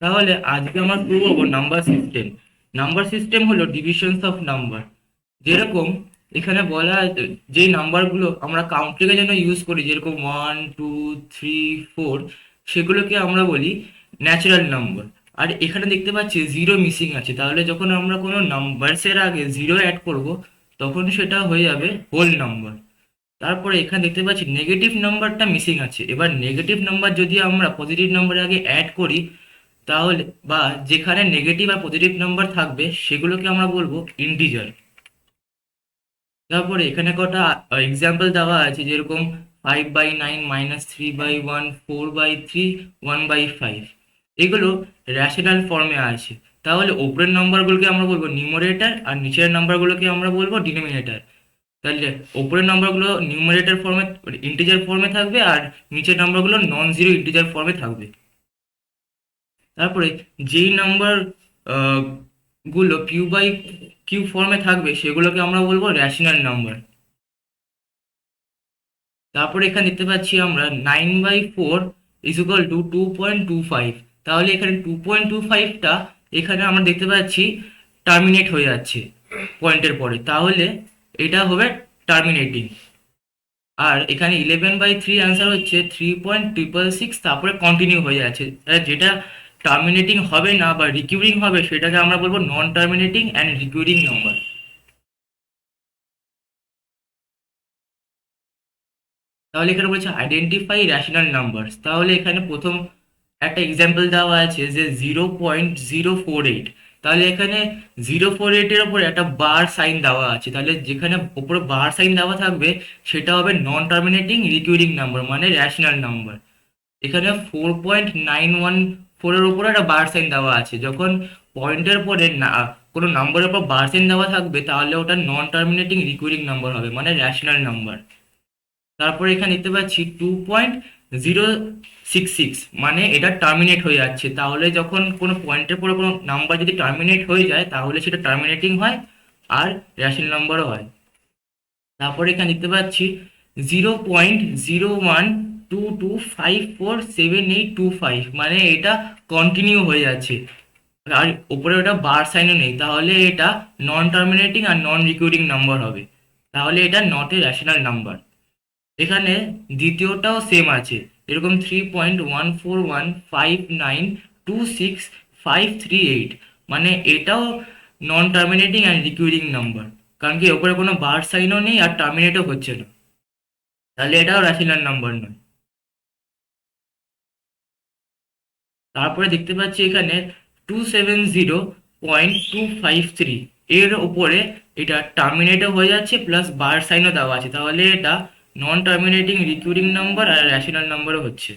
তাহলে আজকে আমরা শুরু করবো নাম্বার সিস্টেম। নাম্বার সিস্টেম হলো ডিভিশনস অফ নাম্বার। যেরকম এখানে বলা আছে, যে নাম্বারগুলো আমরা কাউন্টিংয়ের জন্য ইউজ করি, যেরকম 1 2 3 4, সেগুলোকে আমরা বলি ন্যাচারাল নাম্বার। আর এখানে দেখতে পাচ্ছি জিরো মিসিং আছে, তাহলে যখন আমরা কোনো নাম্বারসের আগে জিরো অ্যাড করব তখন সেটা হয়ে যাবে হোল নাম্বার। তারপরে এখানে দেখতে পাচ্ছি নেগেটিভ নাম্বারটা মিসিং আছে। এবার নেগেটিভ নাম্বার যদি আমরা পজিটিভ নাম্বারের আগে অ্যাড করি, তাহলে বা যেখানে নেগেটিভ আর পজিটিভ নাম্বার থাকবে সেগুলোকে আমরা বলবো ইন্টিজার। তারপরে এখানে কটা এক্সাম্পল দেওয়া আছে, যেরকম 5/9, -3/1, 4/3, 1/5। এগুলো র্যাশনাল ফর্মে আছে। তাহলে ওপরের নাম্বারগুলোকে আমরা বলবো নিউমারেটর আর নিচের নাম্বারগুলোকে আমরা বলবো ডিনোমিনেটর। তাহলে ওপরের নাম্বারগুলো নিউমারেটর ফর্মে ইন্টিজার ফর্মে থাকবে, আর নিচের নাম্বারগুলো নন জিরো ইন্টিজার ফর্মে থাকবে। তারপরে যেই নাম্বার গুলো কিউ বাই কিউ ফর্মে থাকবে সেগুলোকে আমরা বলবো র্যাশনাল নাম্বার। তারপরে এখানে দেখতে পাচ্ছি আমরা 9/4 = 2.25। তাহলে এখানে 2.25টা এখানে আমরা দেখতে পাচ্ছি টার্মিনেট হয়ে যাচ্ছে পয়েন্টের পরে, তাহলে এটা হবে টার্মিনেটিং। আর এখানে 11/3 অ্যান্সার হচ্ছে 3.666, তারপরে কন্টিনিউ হয়ে যাচ্ছে। যেটা টার্মিনেটিং হবে না বা রিকিউরিং হবে সেটাকে আমরা বলবো নন টার্মিনেটিং অ্যান্ড রিকিউরিং নাম্বার। তাহলে এখানে বলছে আইডেন্টিফাই র্যাশনাল নাম্বারস। তাহলে এখানে প্রথম একটা এক্সাম্পল দেওয়া আছে যে 0.048। তাহলে এখানে 048-এর ওপরে একটা বার সাইন দেওয়া আছে, তাহলে যেখানে ওপরে বার সাইন দেওয়া থাকবে সেটা হবে নন টার্মিনেটিং রিকিউরিং নাম্বার, মানে র্যাশনাল নাম্বার। এখানে 4.914-এর উপরে একটা বার সাইন দেওয়া আছে, যখন পয়েন্টের পরে না কোনো নাম্বারের উপর বার সাইন দেওয়া থাকবে তাহলে ওটা নন টার্মিনেটিং রিকিউরিং নাম্বার হবে, মানে র্যাশনাল নাম্বার। তারপরে এখানে দেখতে পাচ্ছি 2.066, মানে এটা টার্মিনেট হয়ে যাচ্ছে। তাহলে যখন কোনো পয়েন্টের পরে কোনো নাম্বার যদি টার্মিনেট হয়ে যায় তাহলে সেটা টার্মিনেটিং হয় আর র্যাশনাল নাম্বারও হয়। তারপরে এখানে দেখতে পাচ্ছি 0.0122547825, মানে এটা কন্টিনিউ হয়ে যাচ্ছে আর উপরে ওটা বার সাইনও নেই, তাহলে এটা নন টার্মিনেটিং আর নন রিকিউরিং নাম্বার হবে, তাহলে এটা নট এ র্যাশনাল নাম্বার। এখানে দ্বিতীয়টাও সেম আছে, এরকম 3.1415926538, মানে এটাও নন টার্মিনেটিং অ্যান্ড রিকিউরিং নাম্বার, কারণ কি ওপরে কোনো বার সাইনও নেই আর টার্মিনেটও হচ্ছে না, তাহলে এটাও র্যাশনাল নাম্বার নয়। তারপরে দেখতে পাচ্ছি এখানে 270.253, এর উপরে এটা টার্মিনেটও হয়ে যাচ্ছে প্লাস বার সাইনও দেওয়া আছে, তাহলে এটা নন টার্মিনেটিং রিকিউরিং নাম্বার আর র্যাশনাল নাম্বারও হচ্ছে।